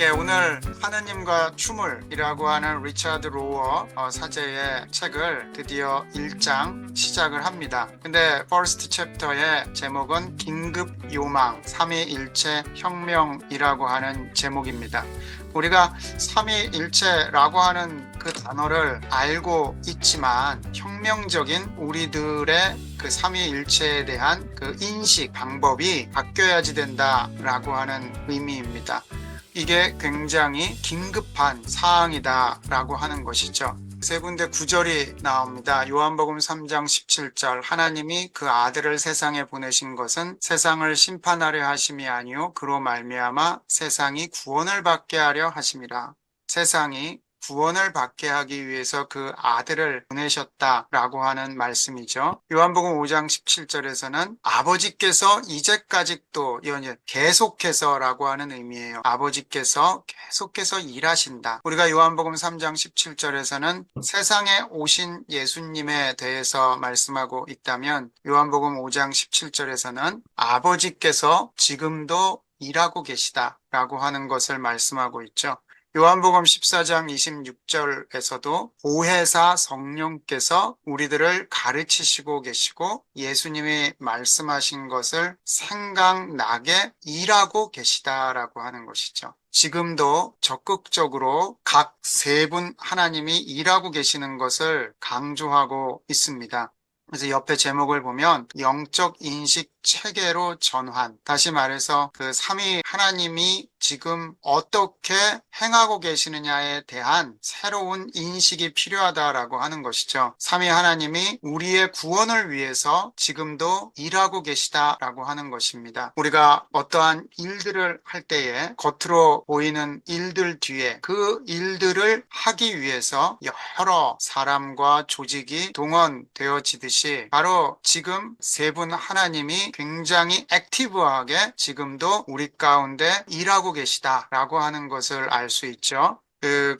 오늘 하느님과 춤을이라고 하는 리차드 로워 사제의 책을 드디어 1장 시작을 합니다. 근데 퍼스트 챕터의 제목은 긴급 요망, 삼위일체 혁명이라고 하는 제목입니다. 우리가 삼위일체라고 하는 그 단어를 알고 있지만 혁명적인 우리들의 그 삼위일체에 대한 그 인식 방법이 바뀌어야지 된다라고 하는 의미입니다. 이게 굉장히 긴급한 사항이다 라고 하는 것이죠. 세 군데 구절이 나옵니다. 요한복음 3장 17절, 하나님이 그 아들을 세상에 보내신 것은 세상을 심판하려 하심이 아니요 그로 말미암아 세상이 구원을 받게 하려 하심이라. 세상이 구원을 받게 하기 위해서 그 아들을 보내셨다라고 하는 말씀이죠. 요한복음 5장 17절에서는 아버지께서 이제까지도 계속해서라고 하는 의미예요. 아버지께서 계속해서 일하신다. 우리가 요한복음 3장 17절에서는 세상에 오신 예수님에 대해서 말씀하고 있다면 요한복음 5장 17절에서는 아버지께서 지금도 일하고 계시다라고 하는 것을 말씀하고 있죠. 요한복음 14장 26절에서도 보혜사 성령께서 우리들을 가르치시고 계시고 예수님이 말씀하신 것을 생각나게 일하고 계시다라고 하는 것이죠. 지금도 적극적으로 각 세 분 하나님이 일하고 계시는 것을 강조하고 있습니다. 그래서 옆에 제목을 보면 영적 인식 체계로 전환. 다시 말해서 그 삼위 하나님이 지금 어떻게 행하고 계시느냐에 대한 새로운 인식이 필요하다라고 하는 것이죠. 삼위 하나님이 우리의 구원을 위해서 지금도 일하고 계시다라고 하는 것입니다. 우리가 어떠한 일들을 할 때에 겉으로 보이는 일들 뒤에 그 일들을 하기 위해서 여러 사람과 조직이 동원되어지듯이 바로 지금 세 분 하나님이 굉장히 액티브하게 지금도 우리 가운데 일하고 계시다라고 하는 것을 알 수 있죠.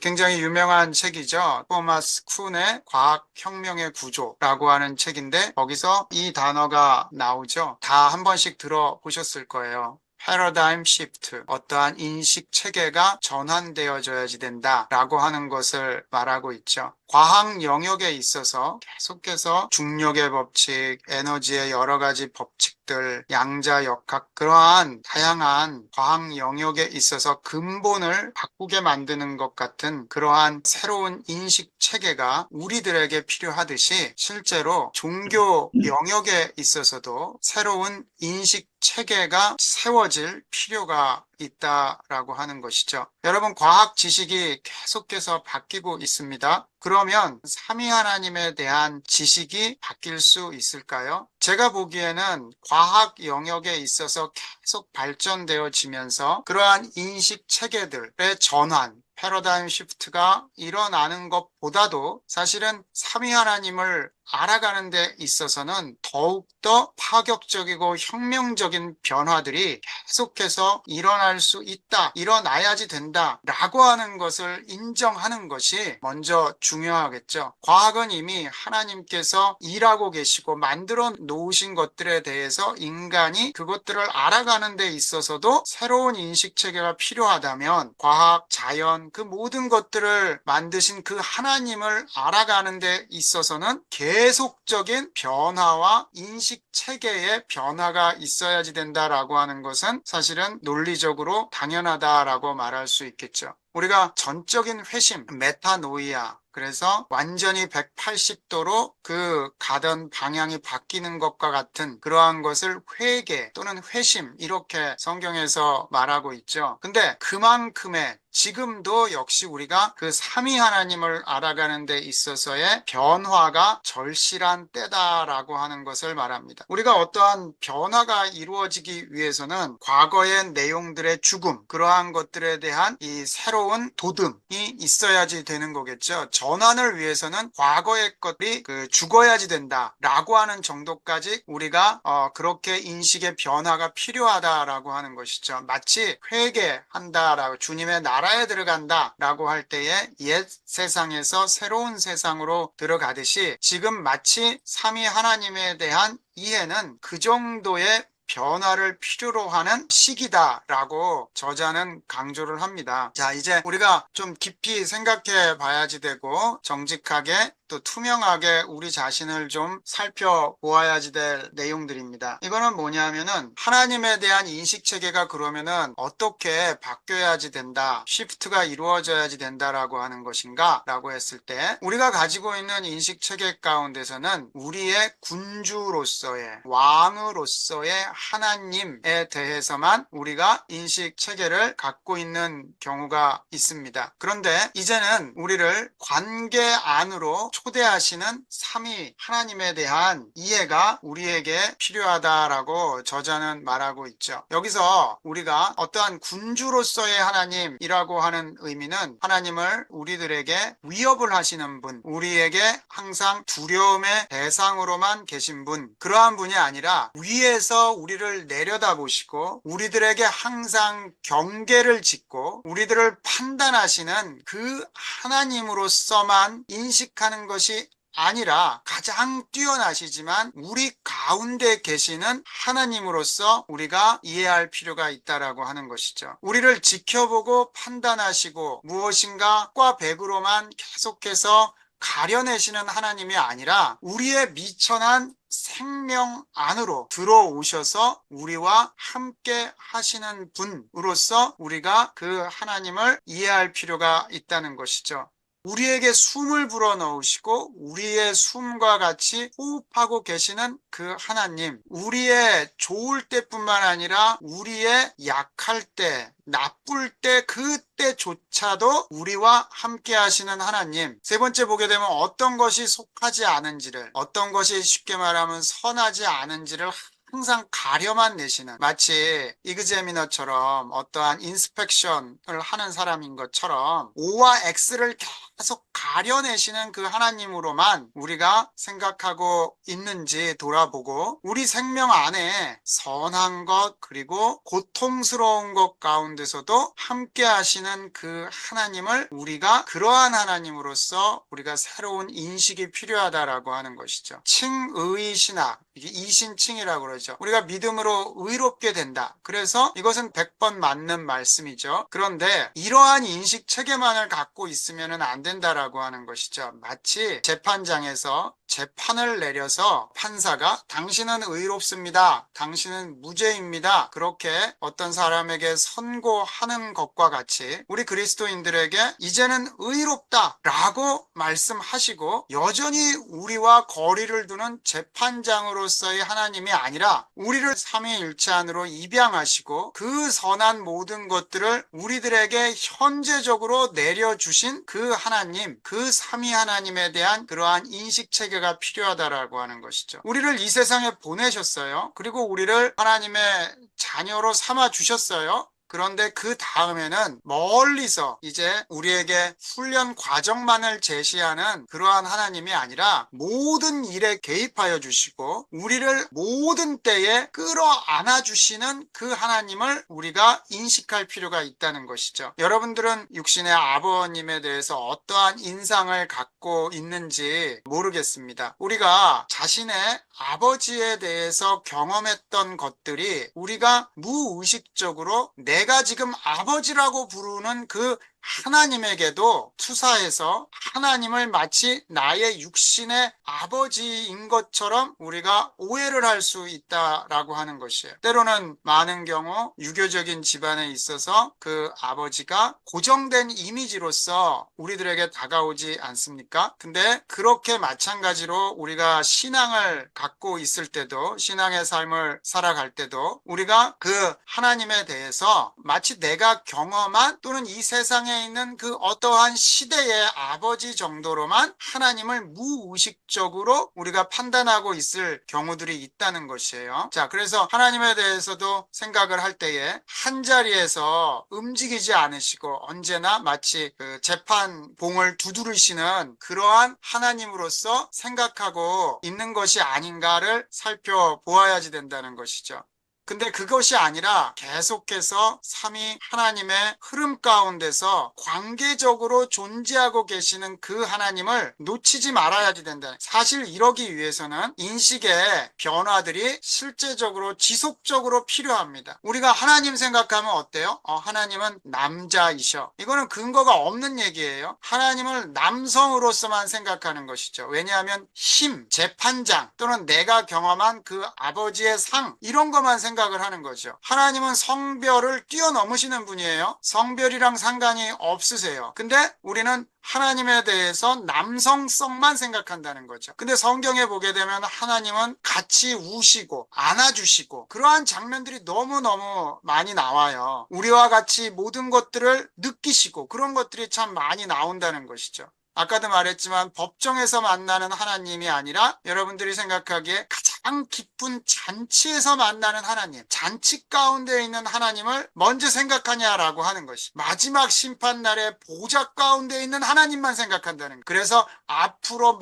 굉장히 유명한 책이죠. 토마스 쿤의 과학혁명의 구조라고 하는 책인데 거기서 이 단어가 나오죠. 다 한 번씩 들어보셨을 거예요. 패러다임 시프트, 어떠한 인식 체계가 전환되어져야지 된다라고 하는 것을 말하고 있죠. 과학 영역에 있어서 계속해서 중력의 법칙, 에너지의 여러 가지 법칙들, 양자역학, 그러한 다양한 과학 영역에 있어서 근본을 바꾸게 만드는 것 같은 그러한 새로운 인식 체계가 우리들에게 필요하듯이 실제로 종교 영역에 있어서도 새로운 인식 체계가 세워질 필요가 있다라고 하는 것이죠. 여러분, 과학 지식이 계속해서 바뀌고 있습니다. 그러면 삼위 하나님에 대한 지식이 바뀔 수 있을까요? 제가 보기에는 과학 영역에 있어서 계속 발전되어지면서 그러한 인식 체계들의 전환, 패러다임 시프트가 일어나는 것보다도 사실은 삼위 하나님을 알아가는 데 있어서는 더욱더 파격적이고 혁명적인 변화들이 계속해서 일어날 수 있다, 일어나야지 된다라고 하는 것을 인정하는 것이 먼저 중요하겠죠. 과학은 이미 하나님께서 일하고 계시고 만들어 놓으신 것들에 대해서 인간이 그것들을 알아가는 데 있어서도 새로운 인식체계가 필요하다면 과학, 자연, 그 모든 것들을 만드신 그 하나님을 알아가는 데 있어서는 계속적인 변화와 인식 체계의 변화가 있어야지 된다라고 하는 것은 사실은 논리적으로 당연하다라고 말할 수 있겠죠. 우리가 전적인 회심, 메타노이아, 그래서 완전히 180도로 그 가던 방향이 바뀌는 것과 같은 그러한 것을 회개 또는 회심 이렇게 성경에서 말하고 있죠. 근데 그만큼의 지금도 역시 우리가 그 삼위 하나님을 알아가는 데 있어서의 변화가 절실한 때다라고 하는 것을 말합니다. 우리가 어떠한 변화가 이루어지기 위해서는 과거의 내용들의 죽음, 그러한 것들에 대한 이 새로운 도듬이 있어야지 되는 거겠죠. 전환을 위해서는 과거의 것들이 죽어야지 된다라고 하는 정도까지 우리가 그렇게 인식의 변화가 필요하다라고 하는 것이죠. 마치 회개한다라고 주님의 나라에 들어간다라고 할 때에 옛 세상에서 새로운 세상으로 들어가듯이 지금 마치 삼위 하나님에 대한 이해는 그 정도의 변화를 필요로 하는 시기다라고 저자는 강조를 합니다. 자, 이제 우리가 좀 깊이 생각해 봐야지 되고 정직하게 또 투명하게 우리 자신을 좀 살펴보아야지 될 내용들입니다. 이거는 뭐냐면은 하나님에 대한 인식 체계가 그러면은 어떻게 바뀌어야지 된다, 시프트가 이루어져야지 된다라고 하는 것인가 라고 했을 때 우리가 가지고 있는 인식 체계 가운데서는 우리의 군주로서의 왕으로서의 하나님에 대해서만 우리가 인식 체계를 갖고 있는 경우가 있습니다. 그런데 이제는 우리를 관계 안으로 초대하시는 삼위 하나님에 대한 이해가 우리에게 필요하다라고 저자는 말하고 있죠. 여기서 우리가 어떠한 군주로서의 하나님이라고 하는 의미는 하나님을 우리들에게 위협을 하시는 분, 우리에게 항상 두려움의 대상으로만 계신 분, 그러한 분이 아니라 위에서 우리를 내려다보시고 우리들에게 항상 경계를 짓고 우리들을 판단하시는 그 하나님으로서만 인식하는 것이 아니라 가장 뛰어나시지만 우리 가운데 계시는 하나님으로서 우리가 이해할 필요가 있다라고 하는 것이죠. 우리를 지켜보고 판단하시고 무엇인가 과100으로만 계속해서 가려내시는 하나님이 아니라 우리의 미천한 생명 안으로 들어오셔서 우리와 함께 하시는 분으로서 우리가 그 하나님을 이해할 필요가 있다는 것이죠. 우리에게 숨을 불어넣으시고 우리의 숨과 같이 호흡하고 계시는 그 하나님, 우리의 좋을 때뿐만 아니라 우리의 약할 때, 나쁠 때, 그때조차도 우리와 함께 하시는 하나님. 세 번째 보게 되면 어떤 것이 속하지 않은지를, 어떤 것이 쉽게 말하면 선하지 않은지를 항상 가려만 내시는, 마치 이그제미너처럼 어떠한 인스펙션을 하는 사람인 것처럼 O와 X를 계속 가려내시는 그 하나님으로만 우리가 생각하고 있는지 돌아보고 우리 생명 안에 선한 것 그리고 고통스러운 것 가운데서도 함께 하시는 그 하나님을 우리가 그러한 하나님으로서 우리가 새로운 인식이 필요하다라고 하는 것이죠. 칭의 신학, 이게 이신칭이라고 그러죠. 우리가 믿음으로 의롭게 된다. 그래서 이것은 100번 맞는 말씀이죠. 그런데 이러한 인식 체계만을 갖고 있으면 안 된다라고 하는 것이죠. 마치 재판장에서 재판을 내려서 판사가 당신은 의롭습니다. 당신은 무죄입니다. 그렇게 어떤 사람에게 선고하는 것과 같이 우리 그리스도인들에게 이제는 의롭다 라고 말씀하시고 여전히 우리와 거리를 두는 재판장으로서의 하나님이 아니라 우리를 삼위일체 안으로 입양하시고 그 선한 모든 것들을 우리들에게 현재적으로 내려주신 그 하나님, 그 삼위 하나님에 대한 그러한 인식체계가 필요하다라고 하는 것이죠. 우리를 이 세상에 보내셨어요. 그리고 우리를 하나님의 자녀로 삼아 주셨어요. 그런데 그 다음에는 멀리서 이제 우리에게 훈련 과정만을 제시하는 그러한 하나님이 아니라 모든 일에 개입하여 주시고 우리를 모든 때에 끌어안아 주시는 그 하나님을 우리가 인식할 필요가 있다는 것이죠. 여러분들은 육신의 아버님에 대해서 어떠한 인상을 갖고 있는지 모르겠습니다. 우리가 자신의 아버지에 대해서 경험했던 것들이 우리가 무의식적으로 내가 지금 아버지라고 부르는 그 하나님에게도 투사해서 하나님을 마치 나의 육신의 아버지인 것처럼 우리가 오해를 할 수 있다라고 하는 것이에요. 때로는 많은 경우 유교적인 집안에 있어서 그 아버지가 고정된 이미지로서 우리들에게 다가오지 않습니까? 근데 그렇게 마찬가지로 우리가 신앙을 갖고 있을 때도 신앙의 삶을 살아갈 때도 우리가 그 하나님에 대해서 마치 내가 경험한 또는 이 세상에 있는 그 어떠한 시대의 아버지 정도로만 하나님을 무의식적으로 우리가 판단하고 있을 경우들이 있다는 것이에요. 자, 그래서 하나님에 대해서도 생각을 할 때에 한자리에서 움직이지 않으시고 언제나 마치 그 재판봉을 두드리시는 그러한 하나님으로서 생각하고 있는 것이 아닌가를 살펴보아야지 된다는 것이죠. 근데 그것이 아니라 계속해서 삼위 하나님의 흐름 가운데서 관계적으로 존재하고 계시는 그 하나님을 놓치지 말아야지 된다. 사실 이러기 위해서는 인식의 변화들이 실제적으로 지속적으로 필요합니다. 우리가 하나님 생각하면 어때요? 하나님은 남자이셔. 이거는 근거가 없는 얘기예요. 하나님을 남성으로서만 생각하는 것이죠. 왜냐하면 힘, 재판장 또는 내가 경험한 그 아버지의 상 이런 것만 생각을 하는 거죠. 하나님은 성별을 뛰어넘으시는 분이에요. 성별이랑 상관이 없으세요. 근데 우리는 하나님에 대해서 남성성만 생각한다는 거죠. 근데 성경에 보게 되면 하나님은 같이 우시고 안아주시고 그러한 장면들이 너무너무 많이 나와요. 우리와 같이 모든 것들을 느끼시고 그런 것들이 참 많이 나온다는 것이죠. 아까도 말했지만 법정에서 만나는 하나님이 아니라 여러분들이 생각하기에 가장 깊은 잔치에서 만나는 하나님, 잔치 가운데 있는 하나님을 먼저 생각하냐라고 하는 것이 마지막 심판날에 보좌 가운데 있는 하나님만 생각한다는 거예요. 그래서 앞으로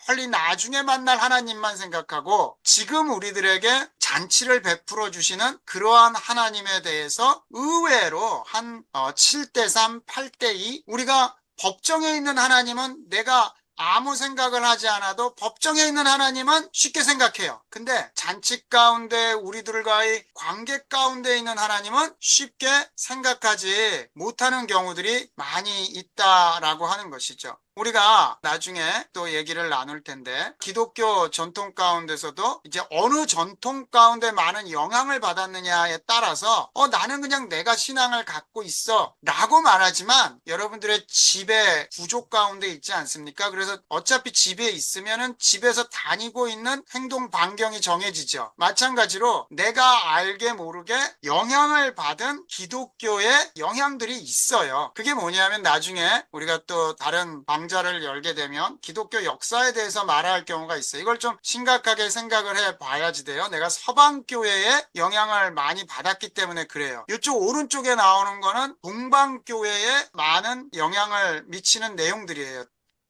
멀리 나중에 만날 하나님만 생각하고 지금 우리들에게 잔치를 베풀어 주시는 그러한 하나님에 대해서 의외로 한 7대3, 8대2 우리가 법정에 있는 하나님은 내가 아무 생각을 하지 않아도 법정에 있는 하나님은 쉽게 생각해요. 근데 잔치 가운데 우리들과의 관계 가운데 있는 하나님은 쉽게 생각하지 못하는 경우들이 많이 있다라고 하는 것이죠. 우리가 나중에 또 얘기를 나눌 텐데 기독교 전통 가운데서도 이제 어느 전통 가운데 많은 영향을 받았느냐에 따라서 나는 그냥 내가 신앙을 갖고 있어 라고 말하지만 여러분들의 집의 구조 가운데 있지 않습니까? 그래서 어차피 집에 있으면은 집에서 다니고 있는 행동 반경이 정해지죠. 마찬가지로 내가 알게 모르게 영향을 받은 기독교의 영향들이 있어요. 그게 뭐냐면 나중에 우리가 또 다른 강좌를 열게 되면 기독교 역사에 대해서 말할 경우가 있어요. 이걸 좀 심각하게 생각을 해 봐야지 돼요. 내가 서방교회에 영향을 많이 받았기 때문에 그래요. 이쪽 오른쪽에 나오는 거는 동방교회에 많은 영향을 미치는 내용들이에요.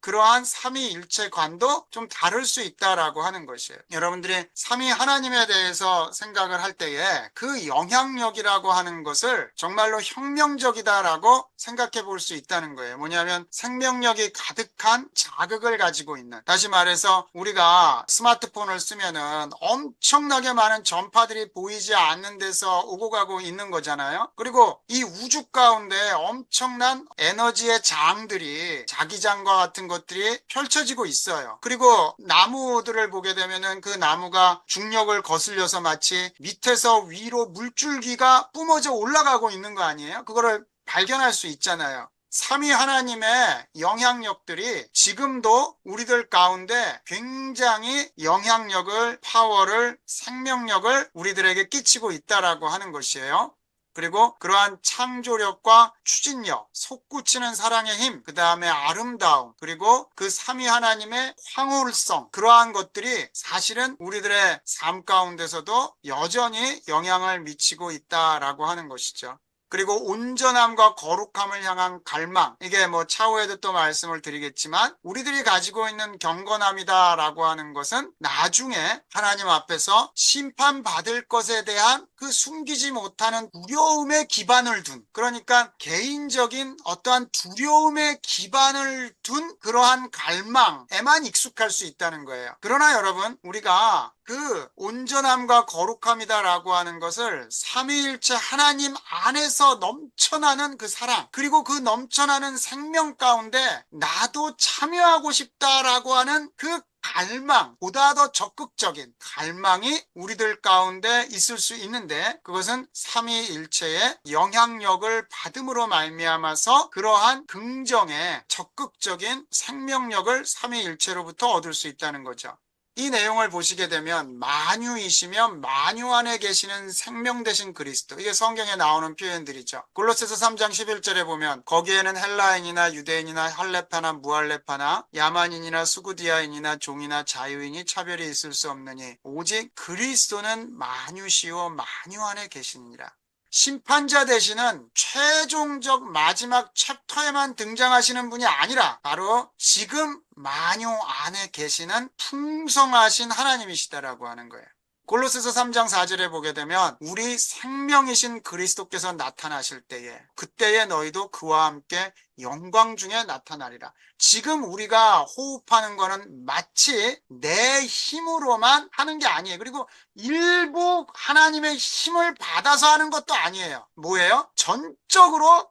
그러한 삼위일체관도 좀 다를 수 있다라고 하는 것이에요. 여러분들이 삼위 하나님에 대해서 생각을 할 때에 그 영향력이라고 하는 것을 정말로 혁명적이다라고 생각해 볼 수 있다는 거예요. 뭐냐면 생명력이 가득한 자극을 가지고 있는, 다시 말해서 우리가 스마트폰을 쓰면은 엄청나게 많은 전파들이 보이지 않는 데서 오고 가고 있는 거잖아요. 그리고 이 우주 가운데 엄청난 에너지의 장들이 자기장과 같은 것들이 펼쳐지고 있어요. 그리고 나무들을 보게 되면은 그 나무가 중력을 거슬려서 마치 밑에서 위로 물줄기가 뿜어져 올라가고 있는 거 아니에요? 그거를 발견할 수 있잖아요. 삼위 하나님의 영향력들이 지금도 우리들 가운데 굉장히 영향력을, 파워를, 생명력을 우리들에게 끼치고 있다라고 하는 것이에요. 그리고 그러한 창조력과 추진력, 솟구치는 사랑의 힘, 그 다음에 아름다움, 그리고 그 삼위 하나님의 황홀성, 그러한 것들이 사실은 우리들의 삶 가운데서도 여전히 영향을 미치고 있다라고 하는 것이죠. 그리고 온전함과 거룩함을 향한 갈망, 이게 뭐 차후에도 또 말씀을 드리겠지만 우리들이 가지고 있는 경건함이다라고 하는 것은 나중에 하나님 앞에서 심판받을 것에 대한 그 숨기지 못하는 두려움에 기반을 둔, 그러니까 개인적인 어떠한 두려움에 기반을 둔 그러한 갈망에만 익숙할 수 있다는 거예요. 그러나 여러분, 우리가 그 온전함과 거룩함이다라고 하는 것을 삼위일체 하나님 안에서 넘쳐나는 그 사랑, 그리고 그 넘쳐나는 생명 가운데 나도 참여하고 싶다라고 하는 그 갈망, 보다 더 적극적인 갈망이 우리들 가운데 있을 수 있는데, 그것은 삼위일체의 영향력을 받음으로 말미암아서 그러한 긍정의 적극적인 생명력을 삼위일체로부터 얻을 수 있다는 거죠. 이 내용을 보시게 되면 만유이시며 만유 안에 계시는 생명 되신 그리스도, 이게 성경에 나오는 표현들이죠. 골로새서 3장 11절에 보면 거기에는 헬라인이나 유대인이나 할레파나 무할레파나 야만인이나 수구디아인이나 종이나 자유인이 차별이 있을 수 없느니 오직 그리스도는 만유시요 만유 안에 계시니라. 심판자 되시는 최종적 마지막 챕터에만 등장하시는 분이 아니라 바로 지금 만유 안에 계시는 풍성하신 하나님이시다라고 하는 거예요. 골로새서 3장 4절에 보게 되면 우리 생명이신 그리스도께서 나타나실 때에 그때에 너희도 그와 함께 영광 중에 나타나리라. 지금 우리가 호흡하는 거는 마치 내 힘으로만 하는 게 아니에요. 그리고 일부 하나님의 힘을 받아서 하는 것도 아니에요. 뭐예요? 전적으로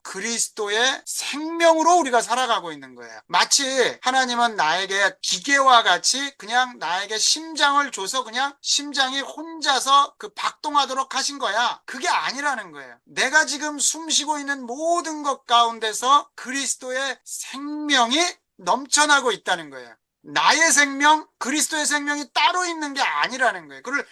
그리스도의 생명으로 우리가 살아가고 있는 거예요. 마치 하나님은 나에게 기계와 같이 그냥 나에게 심장을 줘서 그냥 심장이 혼자서 그 박동하도록 하신 거야. 그게 아니라는 거예요. 내가 지금 숨 쉬고 있는 모든 것 가운데서 그리스도의 생명이 넘쳐나고 있다는 거예요. 나의 생명, 그리스도의 생명이 따로 있는 게 아니라는 거예요. 그걸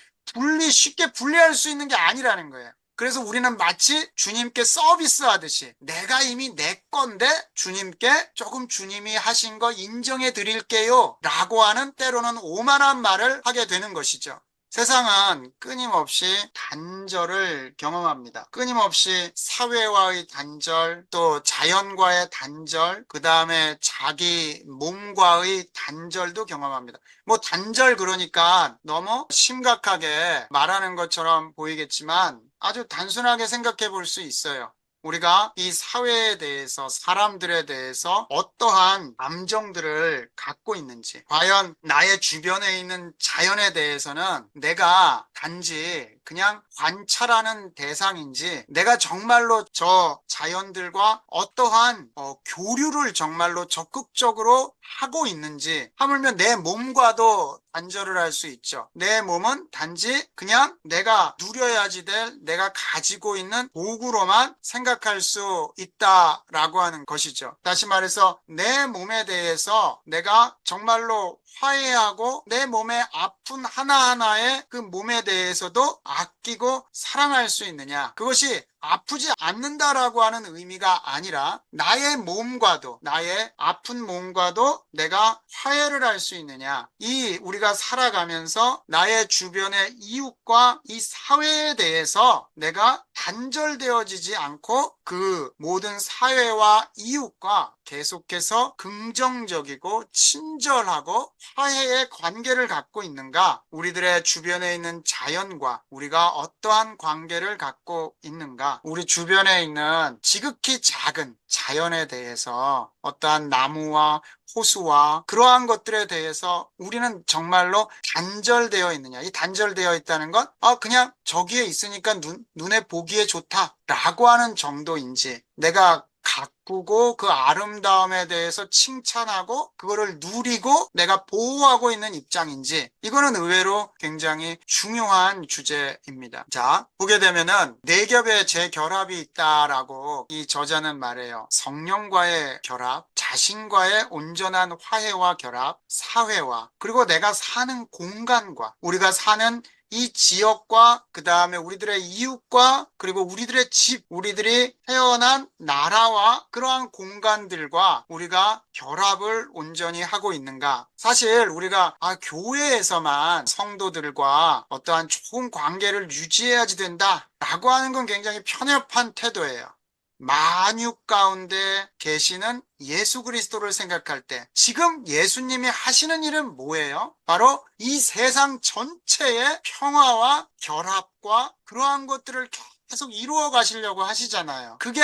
쉽게 분리할 수 있는 게 아니라는 거예요. 그래서 우리는 마치 주님께 서비스하듯이 내가 이미 내 건데 주님께 조금 주님이 하신 거 인정해 드릴게요 라고 하는 때로는 오만한 말을 하게 되는 것이죠. 세상은 끊임없이 단절을 경험합니다. 끊임없이 사회와의 단절, 또 자연과의 단절, 그 다음에 자기 몸과의 단절도 경험합니다. 뭐 단절 그러니까 너무 심각하게 말하는 것처럼 보이겠지만 아주 단순하게 생각해 볼 수 있어요. 우리가 이 사회에 대해서, 사람들에 대해서 어떠한 감정들을 갖고 있는지, 과연 나의 주변에 있는 자연에 대해서는 내가 단지 그냥 관찰하는 대상인지, 내가 정말로 저 자연들과 어떠한 교류를 정말로 적극적으로 하고 있는지, 하물며 내 몸과도 단절을 할 수 있죠. 내 몸은 단지 그냥 내가 누려야지 될 내가 가지고 있는 도구로만 생각할 수 있다라고 하는 것이죠. 다시 말해서 내 몸에 대해서 내가 정말로 화해하고 내 몸의 아픈 하나하나의 그 몸에 대해서도 아끼고 사랑할 수 있느냐. 그것이 아프지 않는다라고 하는 의미가 아니라 나의 몸과도 나의 아픈 몸과도 내가 화해를 할 수 있느냐. 이 우리가 살아가면서 나의 주변의 이웃과 이 사회에 대해서 내가 단절되어지지 않고 그 모든 사회와 이웃과 계속해서 긍정적이고 친절하고 화해의 관계를 갖고 있는가? 우리들의 주변에 있는 자연과 우리가 어떠한 관계를 갖고 있는가? 우리 주변에 있는 지극히 작은 자연에 대해서 어떠한 나무와 호수와 그러한 것들에 대해서 우리는 정말로 단절되어 있느냐. 이 단절되어 있다는 건 그냥 저기에 있으니까 눈에 보기에 좋다라고 하는 정도인지, 내가 가꾸고 그 아름다움에 대해서 칭찬하고 그거를 누리고 내가 보호하고 있는 입장인지, 이거는 의외로 굉장히 중요한 주제입니다. 자, 보게 되면은 네 겹의 재결합이 있다라고 이 저자는 말해요. 성령과의 결합, 자신과의 온전한 화해와 결합, 사회와, 그리고 내가 사는 공간과, 우리가 사는 이 지역과 그 다음에 우리들의 이웃과 그리고 우리들의 집, 우리들이 태어난 나라와 그러한 공간들과 우리가 결합을 온전히 하고 있는가. 사실 우리가 교회에서만 성도들과 어떠한 좋은 관계를 유지해야지 된다 라고 하는 건 굉장히 편협한 태도예요. 만육 가운데 계시는 예수 그리스도를 생각할 때 지금 예수님이 하시는 일은 뭐예요? 바로 이 세상 전체의 평화와 결합과 그러한 것들을 계속 이루어 가시려고 하시잖아요. 그게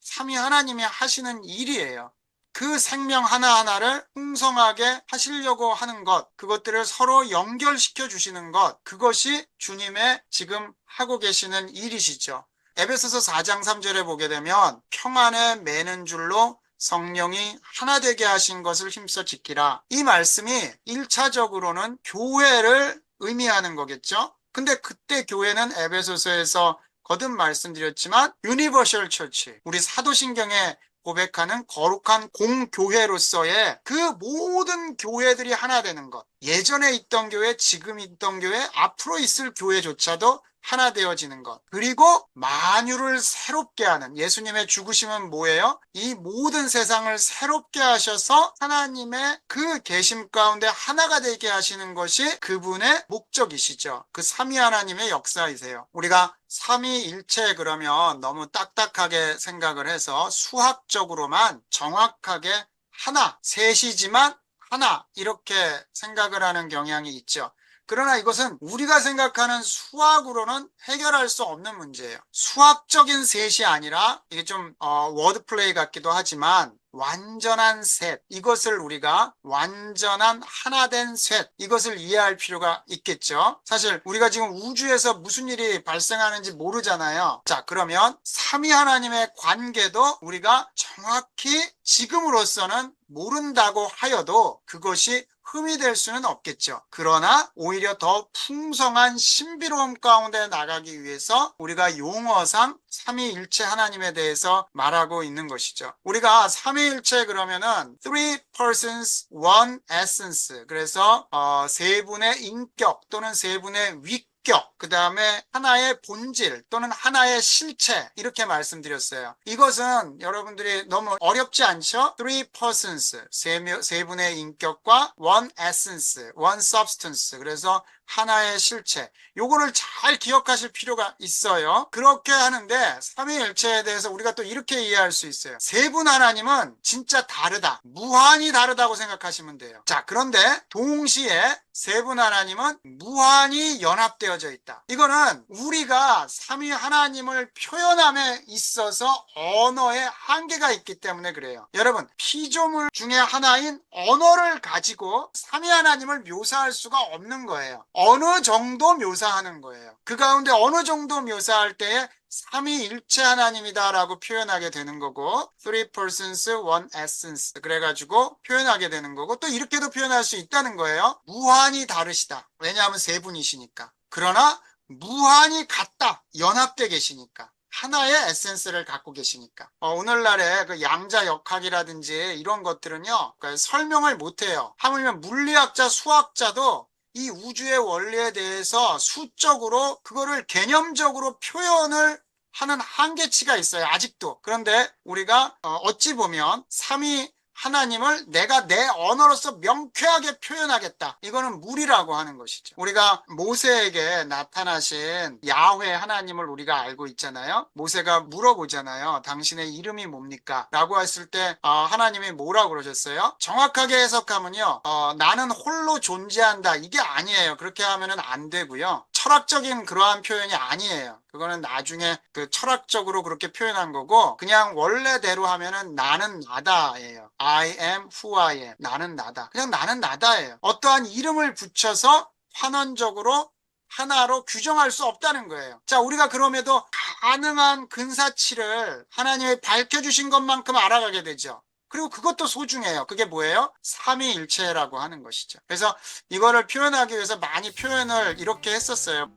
삼위 하나님이 하시는 일이에요. 그 생명 하나하나를 풍성하게 하시려고 하는 것, 그것들을 서로 연결시켜 주시는 것, 그것이 주님의 지금 하고 계시는 일이시죠. 에베소서 4장 3절에 보게 되면 평안에 매는 줄로 성령이 하나 되게 하신 것을 힘써 지키라. 이 말씀이 1차적으로는 교회를 의미하는 거겠죠. 근데 그때 교회는 에베소서에서 거듭 말씀드렸지만 유니버셜 처치, 우리 사도신경에 고백하는 거룩한 공교회로서의 그 모든 교회들이 하나 되는 것. 예전에 있던 교회, 지금 있던 교회, 앞으로 있을 교회조차도 하나 되어지는 것. 그리고 만유를 새롭게 하는, 예수님의 죽으심은 뭐예요? 이 모든 세상을 새롭게 하셔서 하나님의 그 계심 가운데 하나가 되게 하시는 것이 그분의 목적이시죠. 그 삼위 하나님의 역사이세요. 우리가 삼위일체 그러면 너무 딱딱하게 생각을 해서 수학적으로만 정확하게 하나, 셋이지만 하나 이렇게 생각을 하는 경향이 있죠. 그러나 이것은 우리가 생각하는 수학으로는 해결할 수 없는 문제예요. 수학적인 셋이 아니라 이게 좀 워드플레이 같기도 하지만 완전한 셋, 이것을 우리가 완전한 하나된 셋, 이것을 이해할 필요가 있겠죠. 사실 우리가 지금 우주에서 무슨 일이 발생하는지 모르잖아요. 자, 그러면 삼위 하나님의 관계도 우리가 정확히 지금으로서는 모른다고 하여도 그것이 흠이 될 수는 없겠죠. 그러나 오히려 더 풍성한 신비로움 가운데 나가기 위해서 우리가 용어상 삼위일체 하나님에 대해서 말하고 있는 것이죠. 우리가 삼위일체 그러면은 three persons, one essence. 그래서 세 분의 인격 또는 세 분의 위격, 그 다음에 하나의 본질 또는 하나의 실체, 이렇게 말씀드렸어요. 이것은 여러분들이 너무 어렵지 않죠? Three persons, 세 분의 인격과 one essence, one substance. 그래서 하나의 실체, 요거를 잘 기억하실 필요가 있어요. 그렇게 하는데 삼위일체에 대해서 우리가 또 이렇게 이해할 수 있어요. 세 분 하나님은 진짜 다르다, 무한히 다르다고 생각하시면 돼요. 자, 그런데 동시에 세 분 하나님은 무한히 연합되어져 있다. 이거는 우리가 삼위 하나님을 표현함에 있어서 언어에 한계가 있기 때문에 그래요. 여러분, 피조물 중에 하나인 언어를 가지고 삼위 하나님을 묘사할 수가 없는 거예요. 어느 정도 묘사하는 거예요. 그 가운데 어느 정도 묘사할 때에 삼위일체 하나님이다라고 표현하게 되는 거고, three persons, one essence. 그래가지고 표현하게 되는 거고, 또 이렇게도 표현할 수 있다는 거예요. 무한히 다르시다. 왜냐하면 세 분이시니까. 그러나 무한히 같다. 연합돼 계시니까. 하나의 에센스를 갖고 계시니까. 오늘날의 그 양자역학이라든지 이런 것들은요, 그러니까 설명을 못해요. 하물며 물리학자, 수학자도 이 우주의 원리에 대해서 수적으로 그거를 개념적으로 표현을 하는 한계치가 있어요. 아직도. 그런데 우리가 어찌 보면 삼위 하나님을 내가 내 언어로서 명쾌하게 표현하겠다. 이거는 무리라고 하는 것이죠. 우리가 모세에게 나타나신 야훼 하나님을 우리가 알고 있잖아요. 모세가 물어보잖아요. 당신의 이름이 뭡니까? 라고 했을 때 하나님이 뭐라고 그러셨어요? 정확하게 해석하면요. 나는 홀로 존재한다. 이게 아니에요. 그렇게 하면은 안 되고요. 철학적인 그러한 표현이 아니에요. 그거는 나중에 그 철학적으로 그렇게 표현한 거고, 그냥 원래대로 하면은 나는 나다예요. I am who I am. 나는 나다. 그냥 나는 나다예요. 어떠한 이름을 붙여서 환원적으로 하나로 규정할 수 없다는 거예요. 자, 우리가 그럼에도 가능한 근사치를 하나님이 밝혀주신 것만큼 알아가게 되죠. 그리고 그것도 소중해요. 그게 뭐예요? 삼위일체라고 하는 것이죠. 그래서 이거를 표현하기 위해서 많이 표현을 이렇게 했었어요.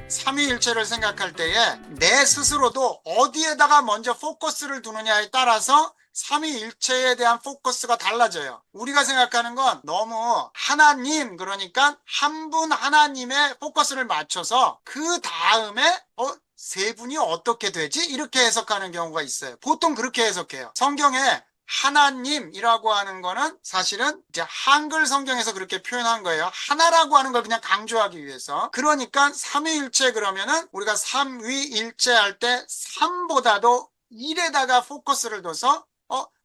삼위일체를 생각할 때에 내 스스로도 어디에다가 먼저 포커스를 두느냐에 따라서 삼위일체에 대한 포커스가 달라져요. 우리가 생각하는 건 너무 하나님, 그러니까 한 분 하나님의 포커스를 맞춰서 그 다음에 세 분이 어떻게 되지? 이렇게 해석하는 경우가 있어요. 보통 그렇게 해석해요. 성경에 하나님이라고 하는 거는 사실은 이제 한글 성경에서 그렇게 표현한 거예요. 하나라고 하는 걸 그냥 강조하기 위해서. 그러니까 삼위일체 그러면은 우리가 삼위일체 할 때 3보다도 1에다가 포커스를 둬서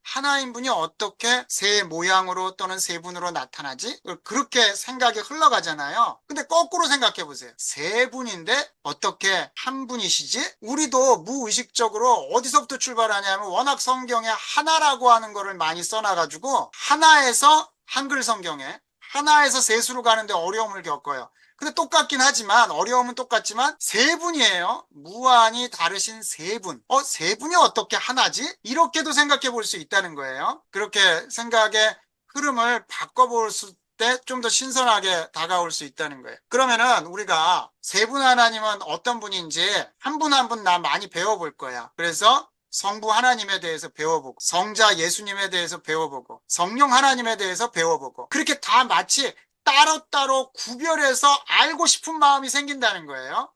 하나인 분이 어떻게 세 모양으로 또는 세 분으로 나타나지? 그렇게 생각이 흘러가잖아요. 근데 거꾸로 생각해 보세요. 세 분인데 어떻게 한 분이시지? 우리도 무의식적으로 어디서부터 출발하냐면 워낙 성경에 하나라고 하는 거를 많이 써놔가지고 하나에서 한글 성경에 하나에서 세수로 가는데 어려움을 겪어요. 근데 똑같긴 하지만 어려움은 똑같지만 세 분이에요. 무한히 다르신 세 분. 세 분이 어떻게 하나지? 이렇게도 생각해 볼 수 있다는 거예요. 그렇게 생각의 흐름을 바꿔볼 때 좀 더 신선하게 다가올 수 있다는 거예요. 그러면은 우리가 세 분 하나님은 어떤 분인지 한 분 한 분 나 많이 배워볼 거야. 그래서 성부 하나님에 대해서 배워보고, 성자 예수님에 대해서 배워보고, 성령 하나님에 대해서 배워보고, 그렇게 다 마치 따로따로 구별해서 알고 싶은 마음이 생긴다는 거예요.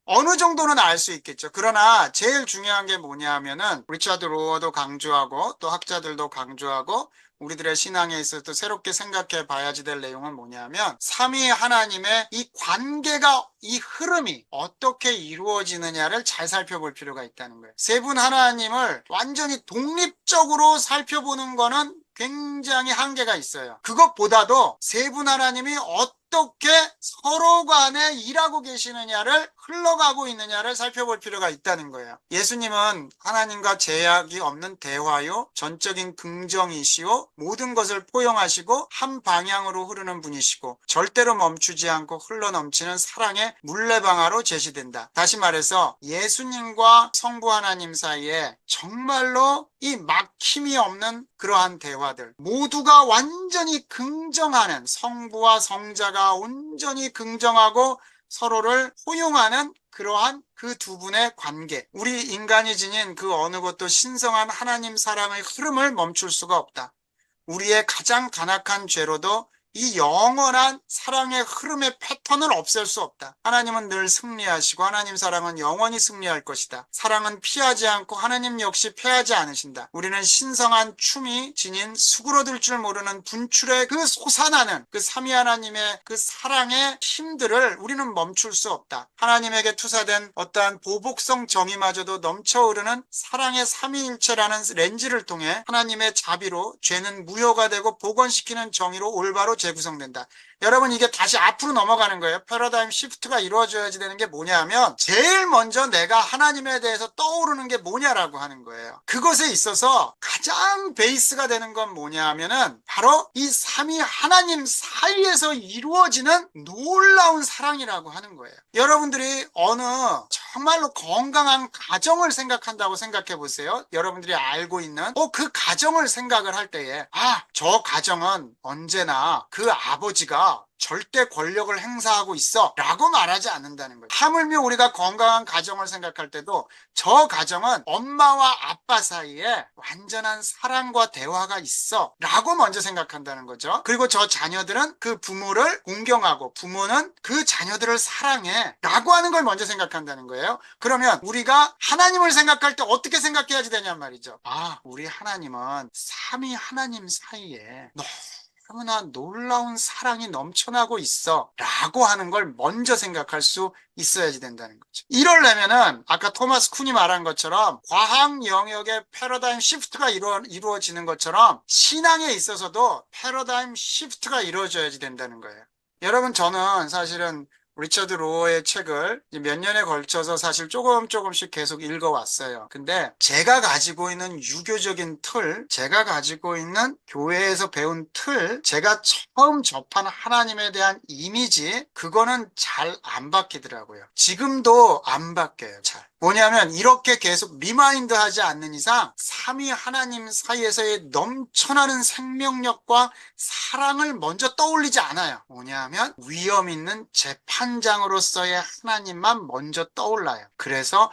어느 정도는 알 수 있겠죠. 그러나 제일 중요한 게 뭐냐 하면은 리차드 로어도 강조하고 또 학자들도 강조하고 우리들의 신앙에 있어서 또 새롭게 생각해 봐야지 될 내용은 뭐냐면 삼위 하나님의 이 관계가 이 흐름이 어떻게 이루어지느냐를 잘 살펴볼 필요가 있다는 거예요. 세 분 하나님을 완전히 독립적으로 살펴보는 거는 굉장히 한계가 있어요. 그것보다도 세 분 하나님이 어떻게 서로 간에 일하고 계시느냐를 흘러가고 있느냐를 살펴볼 필요가 있다는 거예요. 예수님은 하나님과 제약이 없는 대화요, 전적인 긍정이시오, 모든 것을 포용하시고 한 방향으로 흐르는 분이시고 절대로 멈추지 않고 흘러넘치는 사랑의 물레방아로 제시된다. 다시 말해서 예수님과 성부 하나님 사이에 정말로 이 막힘이 없는 그러한 대화들, 모두가 완전히 긍정하는, 성부와 성자가 온전히 긍정하고 서로를 포용하는 그러한 그 두 분의 관계, 우리 인간이 지닌 그 어느 것도 신성한 하나님 사랑의 흐름을 멈출 수가 없다. 우리의 가장 간악한 죄로도 이 영원한 사랑의 흐름의 패턴을 없앨 수 없다. 하나님은 늘 승리하시고 하나님 사랑은 영원히 승리할 것이다. 사랑은 피하지 않고 하나님 역시 패하지 않으신다. 우리는 신성한 춤이 지닌 수그러들 줄 모르는 분출의 그 솟아나는 그 삼위 하나님의 그 사랑의 힘들을 우리는 멈출 수 없다. 하나님에게 투사된 어떠한 보복성 정의마저도 넘쳐흐르는 사랑의 삼위일체라는 렌즈를 통해 하나님의 자비로 죄는 무효가 되고 복원시키는 정의로 올바로 재구성된다. 여러분, 이게 다시 앞으로 넘어가는 거예요. 패러다임 시프트가 이루어져야지 되는 게 뭐냐 하면 제일 먼저 내가 하나님에 대해서 떠오르는 게 뭐냐라고 하는 거예요. 그것에 있어서 가장 베이스가 되는 건 뭐냐 하면은 바로 이 삼위 하나님 사이에서 이루어지는 놀라운 사랑이라고 하는 거예요. 여러분들이 어느 정말로 건강한 가정을 생각한다고 생각해 보세요. 여러분들이 알고 있는 그 가정을 생각을 할 때에 저 가정은 언제나 그 아버지가 절대 권력을 행사하고 있어 라고 말하지 않는다는 거예요. 하물며 우리가 건강한 가정을 생각할 때도 저 가정은 엄마와 아빠 사이에 완전한 사랑과 대화가 있어 라고 먼저 생각한다는 거죠. 그리고 저 자녀들은 그 부모를 공경하고 부모는 그 자녀들을 사랑해 라고 하는 걸 먼저 생각한다는 거예요. 그러면 우리가 하나님을 생각할 때 어떻게 생각해야지 되냔 말이죠. 우리 하나님은 삼위 하나님 사이에 너무나 놀라운 사랑이 넘쳐나고 있어 라고 하는 걸 먼저 생각할 수 있어야지 된다는 거죠. 이러려면은 아까 토마스 쿤이 말한 것처럼 과학 영역의 패러다임 시프트가 이루어지는 것처럼 신앙에 있어서도 패러다임 시프트가 이루어져야지 된다는 거예요. 여러분, 저는 사실은 리처드 로어의 책을 몇 년에 걸쳐서 사실 조금씩 계속 읽어왔어요. 근데 제가 가지고 있는 유교적인 틀, 제가 가지고 있는 교회에서 배운 틀, 제가 처음 접한 하나님에 대한 이미지, 그거는 잘 안 바뀌더라고요. 지금도 안 바뀌어요, 잘. 뭐냐면 이렇게 계속 리마인드 하지 않는 이상 삼위 하나님 사이에서의 넘쳐나는 생명력과 사랑을 먼저 떠올리지 않아요. 뭐냐면 위험 있는 재판장으로서의 하나님만 먼저 떠올라요. 그래서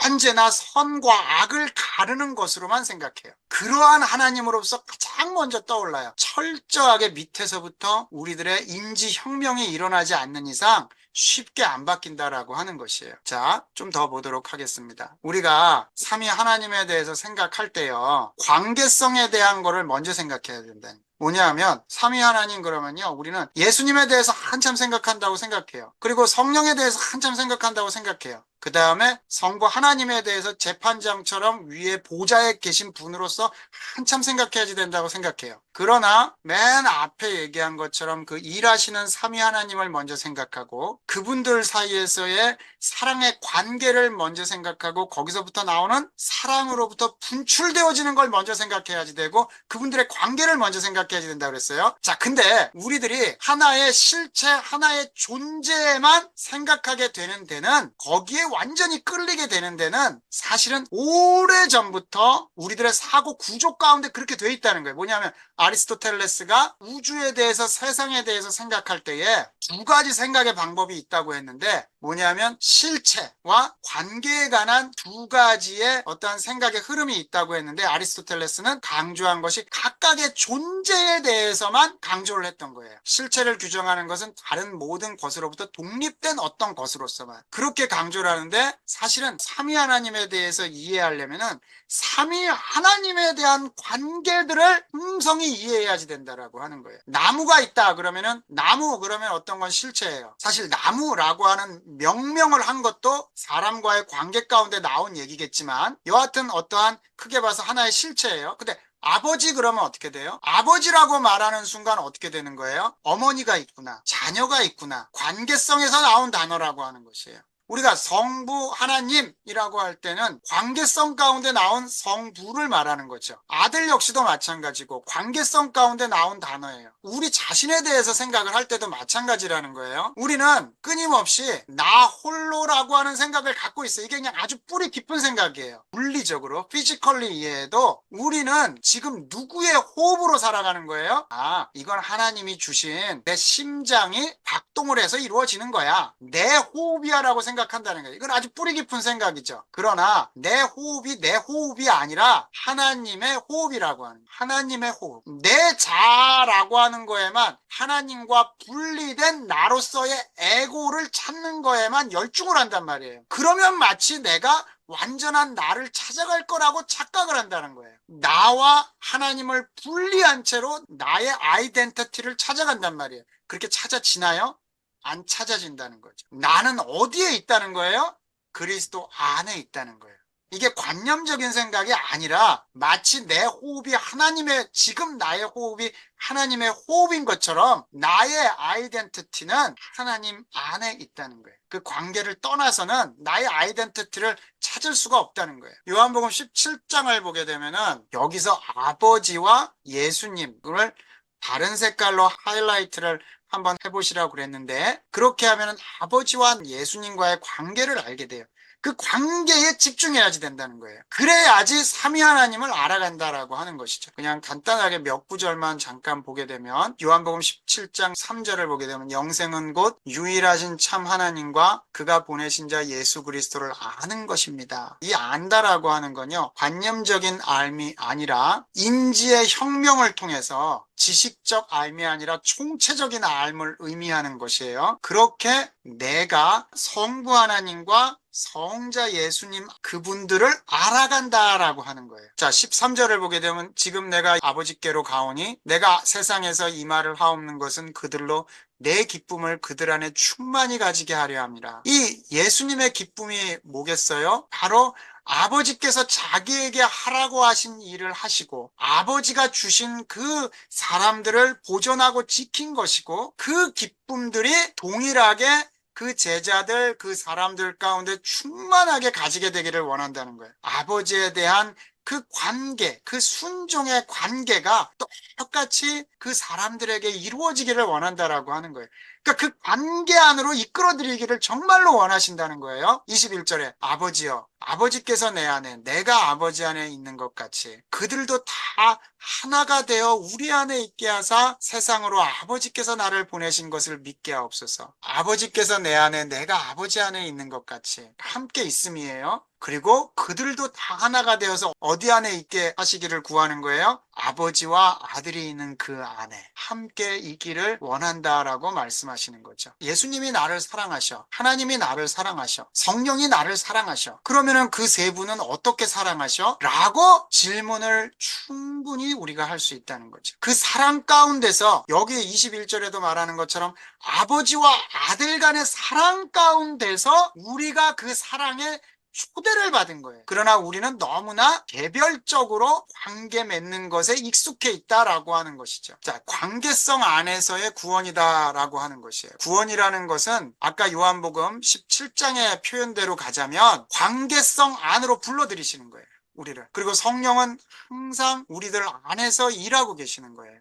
언제나 선과 악을 가르는 것으로만 생각해요. 그러한 하나님으로서 가장 먼저 떠올라요. 철저하게 밑에서부터 우리들의 인지혁명이 일어나지 않는 이상 쉽게 안 바뀐다라고 하는 것이에요. 자, 좀 더 보도록 하겠습니다. 우리가 삼위 하나님에 대해서 생각할 때요, 관계성에 대한 거를 먼저 생각해야 된다는. 뭐냐 하면 삼위 하나님 그러면요, 우리는 예수님에 대해서 한참 생각한다고 생각해요. 그리고 성령에 대해서 한참 생각한다고 생각해요. 그 다음에 성부 하나님에 대해서 재판장처럼 위에 보좌에 계신 분으로서 한참 생각해야지 된다고 생각해요. 그러나 맨 앞에 얘기한 것처럼 그 일하시는 삼위 하나님을 먼저 생각하고 그분들 사이에서의 사랑의 관계를 먼저 생각하고 거기서부터 나오는 사랑으로부터 분출되어지는 걸 먼저 생각해야지 되고 그분들의 관계를 먼저 생각해야지 된다고 그랬어요. 자, 근데 우리들이 하나의 실체, 하나의 존재만 생각하게 되는 데는, 거기에 완전히 끌리게 되는 데는 사실은 오래전부터 우리들의 사고 구조 가운데 그렇게 돼 있다는 거예요. 뭐냐면 아리스토텔레스가 우주에 대해서, 세상에 대해서 생각할 때에 두 가지 생각의 방법이 있다고 했는데 뭐냐면 실체와 관계에 관한 두 가지의 어떠한 생각의 흐름이 있다고 했는데 아리스토텔레스는 강조한 것이 각각의 존재에 대해서만 강조를 했던 거예요. 실체를 규정하는 것은 다른 모든 것으로부터 독립된 어떤 것으로서만 그렇게 강조를 하는데 사실은 삼위 하나님에 대해서 이해하려면은 삼위 하나님에 대한 관계들을 풍성히 이해해야지 된다라고 하는 거예요. 나무가 있다 그러면은 나무 그러면 어떤 건 실체예요. 사실 나무라고 하는 명명을 한 것도 사람과의 관계 가운데 나온 얘기겠지만 여하튼 어떠한 크게 봐서 하나의 실체예요. 근데 아버지 그러면 어떻게 돼요? 아버지라고 말하는 순간 어떻게 되는 거예요? 어머니가 있구나, 자녀가 있구나, 관계성에서 나온 단어라고 하는 것이에요. 우리가 성부 하나님이라고 할 때는 관계성 가운데 나온 성부를 말하는 거죠. 아들 역시도 마찬가지고 관계성 가운데 나온 단어예요. 우리 자신에 대해서 생각을 할 때도 마찬가지라는 거예요. 우리는 끊임없이 나 홀로라고 하는 생각을 갖고 있어요. 이게 그냥 아주 뿌리 깊은 생각이에요. 물리적으로, 피지컬리 이해해도 우리는 지금 누구의 호흡으로 살아가는 거예요? 아, 이건 하나님이 주신 내 심장이 박동을 해서 이루어지는 거야. 내 호흡이야라고 생각한다는 거예요. 이건 아주 뿌리 깊은 생각이죠. 그러나 내 호흡이 내 호흡이 아니라 하나님의 호흡이라고 하는 거예요. 하나님의 호흡. 내 자라고 하는 거에만 하나님과 분리된 나로서의 에고를 찾는 거에만 열중을 한단 말이에요. 그러면 마치 내가 완전한 나를 찾아갈 거라고 착각을 한다는 거예요. 나와 하나님을 분리한 채로 나의 아이덴티티를 찾아간단 말이에요. 그렇게 찾아지나요? 안 찾아진다는 거죠. 나는 어디에 있다는 거예요? 그리스도 안에 있다는 거예요. 이게 관념적인 생각이 아니라 마치 내 호흡이 하나님의 지금 나의 호흡이 하나님의 호흡인 것처럼 나의 아이덴티티는 하나님 안에 있다는 거예요. 그 관계를 떠나서는 나의 아이덴티티를 찾을 수가 없다는 거예요. 요한복음 17장을 보게 되면은 여기서 아버지와 예수님을 다른 색깔로 하이라이트를 한번 해보시라고 그랬는데 그렇게 하면 아버지와 예수님과의 관계를 알게 돼요. 그 관계에 집중해야지 된다는 거예요. 그래야지 삼위 하나님을 알아간다라고 하는 것이죠. 그냥 간단하게 몇 구절만 잠깐 보게 되면 요한복음 17장 3절을 보게 되면 영생은 곧 유일하신 참 하나님과 그가 보내신 자 예수 그리스도를 아는 것입니다. 이 안다라고 하는 건요. 관념적인 알미 아니라 인지의 혁명을 통해서 지식적 알미 아니라 총체적인 알을 의미하는 것이에요. 그렇게 내가 성부 하나님과 성자 예수님 그분들을 알아간다라고 하는 거예요. 자, 13절을 보게 되면 지금 내가 아버지께로 가오니 내가 세상에서 이 말을 하옵는 것은 그들로 내 기쁨을 그들 안에 충만히 가지게 하려 함이라. 이 예수님의 기쁨이 뭐겠어요? 바로 아버지께서 자기에게 하라고 하신 일을 하시고 아버지가 주신 그 사람들을 보존하고 지킨 것이고 그 기쁨들이 동일하게 그 제자들, 그 사람들 가운데 충만하게 가지게 되기를 원한다는 거예요. 아버지에 대한 그 관계, 그 순종의 관계가 똑같이 그 사람들에게 이루어지기를 원한다라고 하는 거예요. 그러니까 그 관계 안으로 이끌어들이기를 정말로 원하신다는 거예요. 21절에 아버지여, 아버지께서 내 안에, 내가 아버지 안에 있는 것 같이 그들도 다 하나가 되어 우리 안에 있게 하사 세상으로 아버지께서 나를 보내신 것을 믿게 하옵소서. 아버지께서 내 안에, 내가 아버지 안에 있는 것 같이 함께 있음이에요. 그리고 그들도 다 하나가 되어서 어디 안에 있게 하시기를 구하는 거예요? 아버지와 아들이 있는 그 안에 함께 있기를 원한다라고 말씀하시는 거죠. 예수님이 나를 사랑하셔. 하나님이 나를 사랑하셔. 성령이 나를 사랑하셔. 그러면은 그 세 분은 어떻게 사랑하셔? 라고 질문을 충분히 우리가 할 수 있다는 거죠. 그 사랑 가운데서 여기 21절에도 말하는 것처럼 아버지와 아들 간의 사랑 가운데서 우리가 그 사랑에 초대를 받은 거예요. 그러나 우리는 너무나 개별적으로 관계 맺는 것에 익숙해 있다라고 하는 것이죠. 자, 관계성 안에서의 구원이다라고 하는 것이에요. 구원이라는 것은 아까 요한복음 17장의 표현대로 가자면 관계성 안으로 불러들이시는 거예요. 우리를. 그리고 성령은 항상 우리들 안에서 일하고 계시는 거예요.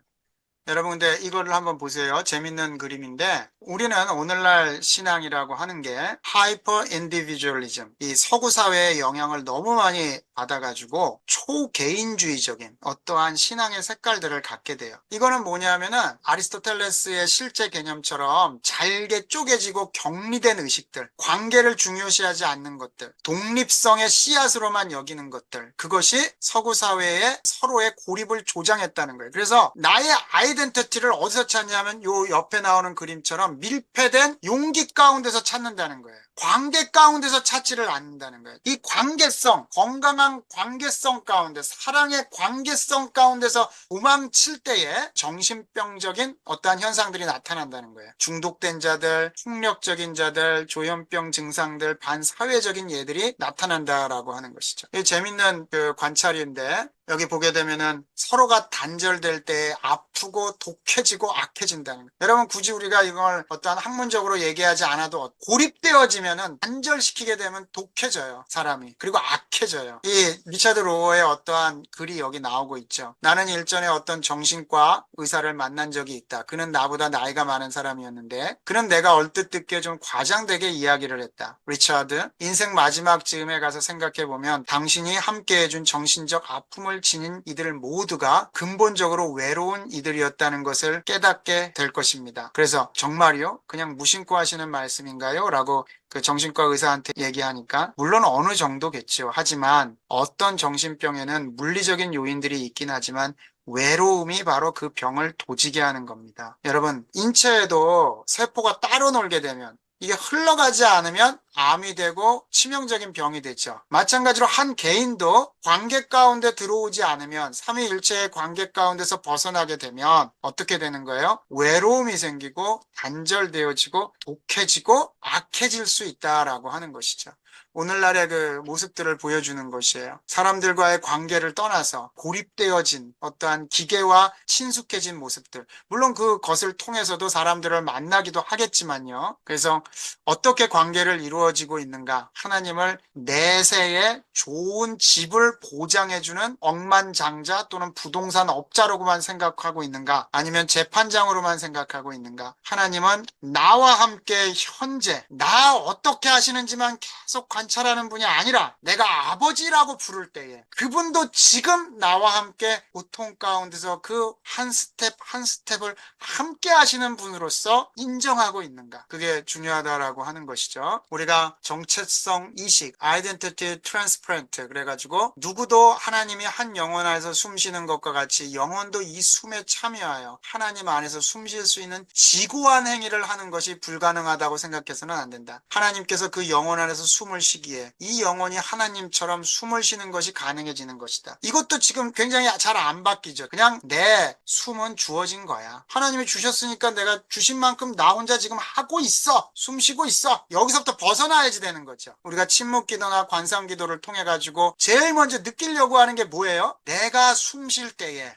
여러분 근데 이거를 한번 보세요. 재밌는 그림인데 우리는 오늘날 신앙이라고 하는 게 하이퍼 인디비주얼리즘, 이 서구 사회의 영향을 너무 많이 받아가지고 초개인주의적인 어떠한 신앙의 색깔들을 갖게 돼요. 이거는 뭐냐면은 아리스토텔레스의 실제 개념처럼 잘게 쪼개지고 격리된 의식들, 관계를 중요시하지 않는 것들, 독립성의 씨앗으로만 여기는 것들, 그것이 서구 사회에 서로의 고립을 조장했다는 거예요. 그래서 나의 아이덴티티를 어디서 찾냐면 요 옆에 나오는 그림처럼 밀폐된 용기 가운데서 찾는다는 거예요. 관계 가운데서 찾지를 않는다는 거예요. 이 관계성, 건강한 관계성 가운데, 사랑의 관계성 가운데서 도망칠 때에 정신병적인 어떠한 현상들이 나타난다는 거예요. 중독된 자들, 폭력적인 자들, 조현병 증상들, 반사회적인 예들이 나타난다라고 하는 것이죠. 이 재밌는 그 관찰인데, 여기 보게 되면은 서로가 단절될 때 아프고 독해지고 악해진다는 거예요. 여러분, 굳이 우리가 이걸 어떠한 학문적으로 얘기하지 않아도 고립되어지면은 단절시키게 되면 독해져요, 사람이. 그리고 악해져요. 이 리차드 로어의 어떠한 글이 여기 나오고 있죠. 나는 일전에 어떤 정신과 의사를 만난 적이 있다. 그는 나보다 나이가 많은 사람이었는데 그는 내가 얼뜻 듣기에 좀 과장되게 이야기를 했다. 리차드, 인생 마지막 즈음에 가서 생각해보면 당신이 함께해준 정신적 아픔을 지닌 이들 모두가 근본적으로 외로운 이들이었다는 것을 깨닫게 될 것입니다. 그래서 정말요? 그냥 무심코 하시는 말씀인가요? 라고 그 정신과 의사한테 얘기하니까 물론 어느 정도겠죠. 하지만 어떤 정신병에는 물리적인 요인들이 있긴 하지만 외로움이 바로 그 병을 도지게 하는 겁니다. 여러분, 인체에도 세포가 따로 놀게 되면 이게 흘러가지 않으면 암이 되고 치명적인 병이 되죠. 마찬가지로 한 개인도 관계 가운데 들어오지 않으면 삼위일체의 관계 가운데서 벗어나게 되면 어떻게 되는 거예요? 외로움이 생기고 단절되어지고 독해지고 악해질 수 있다라고 하는 것이죠. 오늘날의 그 모습들을 보여주는 것이에요. 사람들과의 관계를 떠나서 고립되어진 어떠한 기계와 친숙해진 모습들. 물론 그것을 통해서도 사람들을 만나기도 하겠지만요. 그래서 어떻게 관계를 이루어지고 있는가? 하나님을 내세에 좋은 집을 보장해주는 억만장자 또는 부동산 업자로만 생각하고 있는가? 아니면 재판장으로만 생각하고 있는가? 하나님은 나와 함께 현재 나 어떻게 하시는지만 계속 관찰하는 분이 아니라 내가 아버지라고 부를 때에 그분도 지금 나와 함께 고통 가운데서 그 한 스텝 한 스텝을 함께 하시는 분으로서 인정하고 있는가? 그게 중요하다라고 하는 것이죠. 우리가 정체성 이식, 아이덴티티 트랜스퍼런트 그래가지고 누구도 하나님이 한 영혼 안에서 숨쉬는 것과 같이 영혼도 이 숨에 참여하여 하나님 안에서 숨쉴 수 있는 지고한 행위를 하는 것이 불가능하다고 생각해서는 안 된다. 하나님께서 그 영혼 안에서 숨을 쉬기에 이 영혼이 하나님처럼 숨을 쉬는 것이 가능해지는 것이다. 이것도 지금 굉장히 잘 안 바뀌죠. 그냥 내 숨은 주어진 거야. 하나님이 주셨으니까 내가 주신 만큼 나 혼자 지금 하고 있어. 숨 쉬고 있어. 여기서부터 벗어나야지 되는 거죠. 우리가 침묵기도나 관상기도를 통해 가지고 제일 먼저 느끼려고 하는 게 뭐예요? 내가 숨 쉴 때에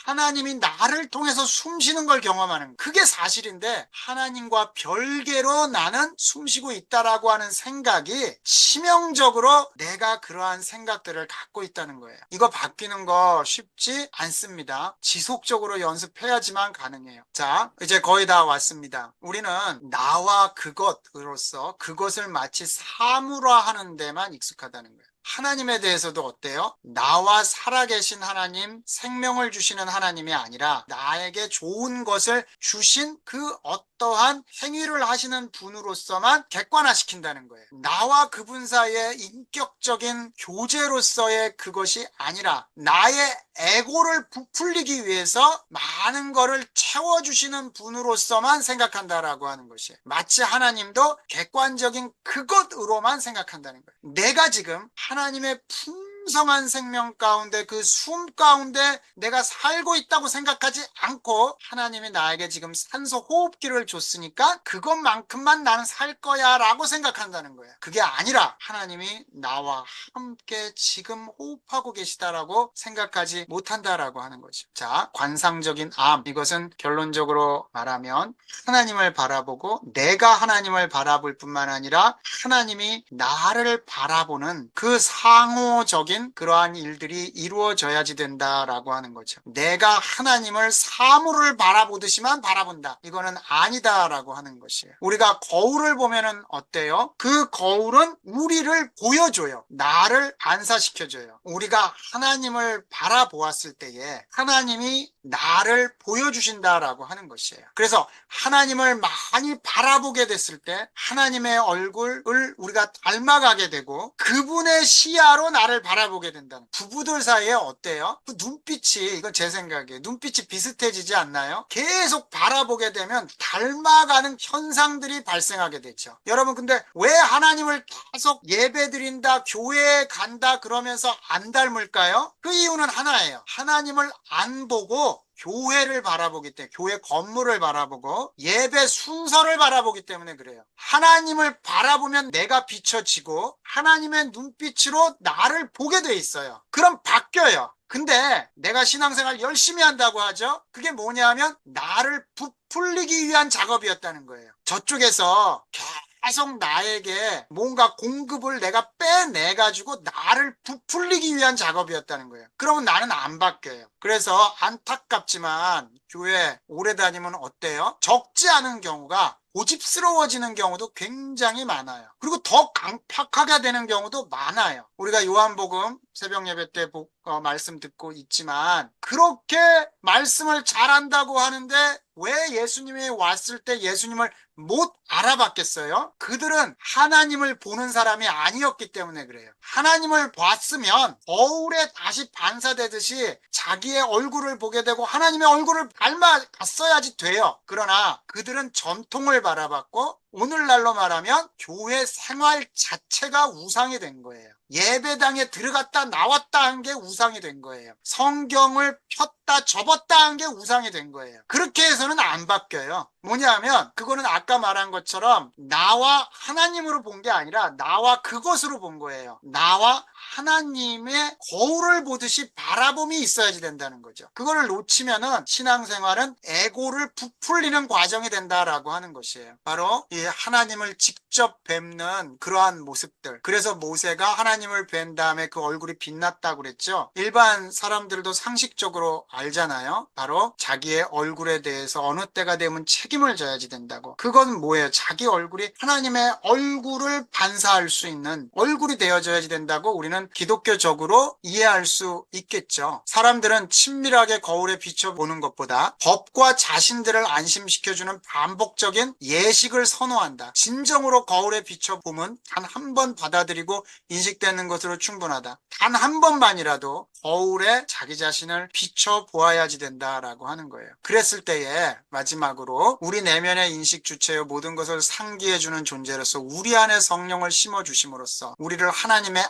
하나님이 나를 통해서 숨 쉬는 걸 경험하는 거예요. 그게 사실인데 하나님과 별개로 나는 숨 쉬고 있다라고 하는 생각이 치명적으로 내가 그러한 생각들을 갖고 있다는 거예요. 이거 바뀌는 거 쉽지 않습니다. 지속적으로 연습해야지만 가능해요. 자, 이제 거의 다 왔습니다. 우리는 나와 그것으로서 그것을 마치 사물화하는 데만 익숙하다는 거예요. 하나님에 대해서도 어때요? 나와 살아계신 하나님, 생명을 주시는 하나님이 아니라 나에게 좋은 것을 주신 그 어떠한 행위를 하시는 분으로서만 객관화시킨다는 거예요. 나와 그분 사이의 인격적인 교제로서의 그것이 아니라 나의 에고를 부풀리기 위해서 많은 거를 채워주시는 분으로서만 생각한다라고 하는 것이에요. 마치 하나님도 객관적인 그것으로만 생각한다는 거예요. 내가 지금 하나님의 풍성한 생명 가운데 그 숨 가운데 내가 살고 있다고 생각하지 않고 하나님이 나에게 지금 산소 호흡기를 줬으니까 그것만큼만 나는 살 거야 라고 생각한다는 거예요. 그게 아니라 하나님이 나와 함께 지금 호흡하고 계시다라고 생각하지 못한다라고 하는 거죠. 자, 관상적인 암, 이것은 결론적으로 말하면 하나님을 바라보고 내가 하나님을 바라볼 뿐만 아니라 하나님이 나를 바라보는 그 상호적인 부분적인 그러한 일들이 이루어져야지 된다라고 하는 거죠. 내가 하나님을 사물을 바라보듯이만 바라본다, 이거는 아니다라고 하는 것이에요. 우리가 거울을 보면은 어때요? 그 거울은 우리를 보여줘요. 나를 반사시켜줘요. 우리가 하나님을 바라보았을 때에 하나님이 나를 보여주신다라고 하는 것이에요. 그래서 하나님을 많이 바라보게 됐을 때 하나님의 얼굴을 우리가 닮아가게 되고 그분의 시야로 나를 바라보게 된다는, 부부들 사이에 어때요? 그 눈빛이, 이건 제 생각이에요, 눈빛이 비슷해지지 않나요? 계속 바라보게 되면 닮아가는 현상들이 발생하게 되죠. 여러분, 근데 왜 하나님을 계속 예배드린다, 교회에 간다 그러면서 안 닮을까요? 그 이유는 하나예요. 하나님을 안 보고 교회를 바라보기 때문에, 교회 건물을 바라보고 예배 순서를 바라보기 때문에 그래요. 하나님을 바라보면 내가 비춰지고 하나님의 눈빛으로 나를 보게 돼 있어요. 그럼 바뀌어요. 근데 내가 신앙생활 열심히 한다고 하죠. 그게 뭐냐면 나를 부풀리기 위한 작업이었다는 거예요. 저쪽에서 계속 나에게 뭔가 공급을 내가 빼내가지고 나를 부풀리기 위한 작업이었다는 거예요. 그러면 나는 안 바뀌어요. 그래서 안타깝지만 교회 오래 다니면 어때요? 적지 않은 경우가 고집스러워지는 경우도 굉장히 많아요. 그리고 더 강팍하게 되는 경우도 많아요. 우리가 요한복음 새벽 예배 때 말씀 듣고 있지만, 그렇게 말씀을 잘한다고 하는데 왜 예수님이 왔을 때 예수님을 못 알아봤겠어요? 그들은 하나님을 보는 사람이 아니었기 때문에 그래요. 하나님을 봤으면 거울에 다시 반사되듯이 자기의 얼굴을 보게 되고 하나님의 얼굴을 닮아갔어야지 돼요. 그러나 그들은 전통을 바라봤고 오늘날로 말하면 교회 생활 자체가 우상이 된 거예요. 예배당에 들어갔다 나왔다 한 게 우상이 된 거예요. 성경을 폈다 접었다 한 게 우상이 된 거예요. 그렇게 해서는 안 바뀌어요. 뭐냐면 그거는 아까 말한 것처럼 나와 하나님으로 본 게 아니라 나와 그것으로 본 거예요. 나와 하나님의 거울을 보듯이 바라봄이 있어야지 된다는 거죠. 그거를 놓치면은 신앙생활은 에고를 부풀리는 과정이 된다라고 하는 것이에요. 바로 이 하나님을 직접 뵙는 그러한 모습들. 그래서 모세가 하나님을 뵌 다음에 그 얼굴이 빛났다고 그랬죠. 일반 사람들도 상식적으로 알잖아요. 바로 자기의 얼굴에 대해서 어느 때가 되면 책임을 져야지 된다고. 그건 뭐예요? 자기 얼굴이 하나님의 얼굴을 반사할 수 있는 얼굴이 되어져야지 된다고 우리는 기독교적으로 이해할 수 있겠죠. 사람들은 친밀하게 거울에 비춰보는 것보다 법과 자신들을 안심시켜주는 반복적인 예식을 선호한다. 진정으로 거울에 비춰보면 단 한 번 받아들이고 인식되는 것으로 충분하다. 단 한 번만이라도 거울에 자기 자신을 비춰보아야지 된다라고 하는 거예요. 그랬을 때에 마지막으로 우리 내면의 인식 주체요 모든 것을 상기해주는 존재로서 우리 안에 성령을 심어주심으로써 우리를 하나님의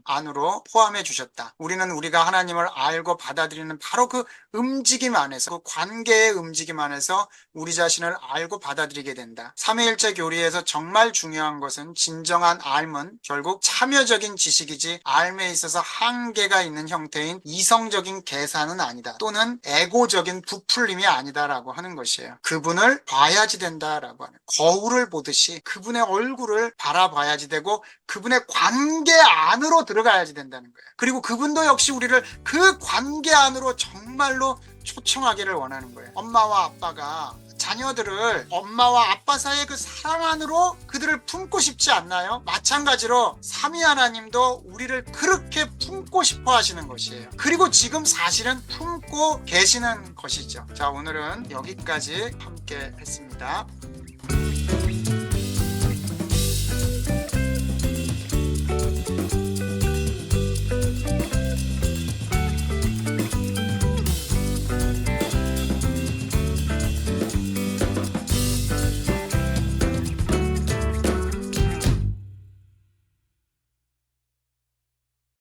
안으로 포함해 주셨다. 우리는 우리가 하나님을 알고 받아들이는 바로 그 움직임 안에서, 그 관계의 움직임 안에서 우리 자신을 알고 받아들이게 된다. 삼위일체 교리에서 정말 중요한 것은 진정한 알은 결국 참여적인 지식이지 삶에 있어서 한계가 있는 형태인 이성적인 계산은 아니다. 또는 에고적인 부풀림이 아니다라고 하는 것이에요. 그분을 봐야지 된다라고 하는, 거울을 보듯이 그분의 얼굴을 바라봐야지 되고 그분의 관계 안으로 들어가야지 된다는 거예요. 그리고 그분도 역시 우리를 그 관계 안으로 정말로 초청하기를 원하는 거예요. 엄마와 아빠가 자녀들을 엄마와 아빠 사이의 그 사랑 안으로 그들을 품고 싶지 않나요? 마찬가지로 삼위 하나님도 우리를 그렇게 품고 싶어 하시는 것이에요. 그리고 지금 사실은 품고 계시는 것이죠. 자, 오늘은 여기까지 함께 했습니다.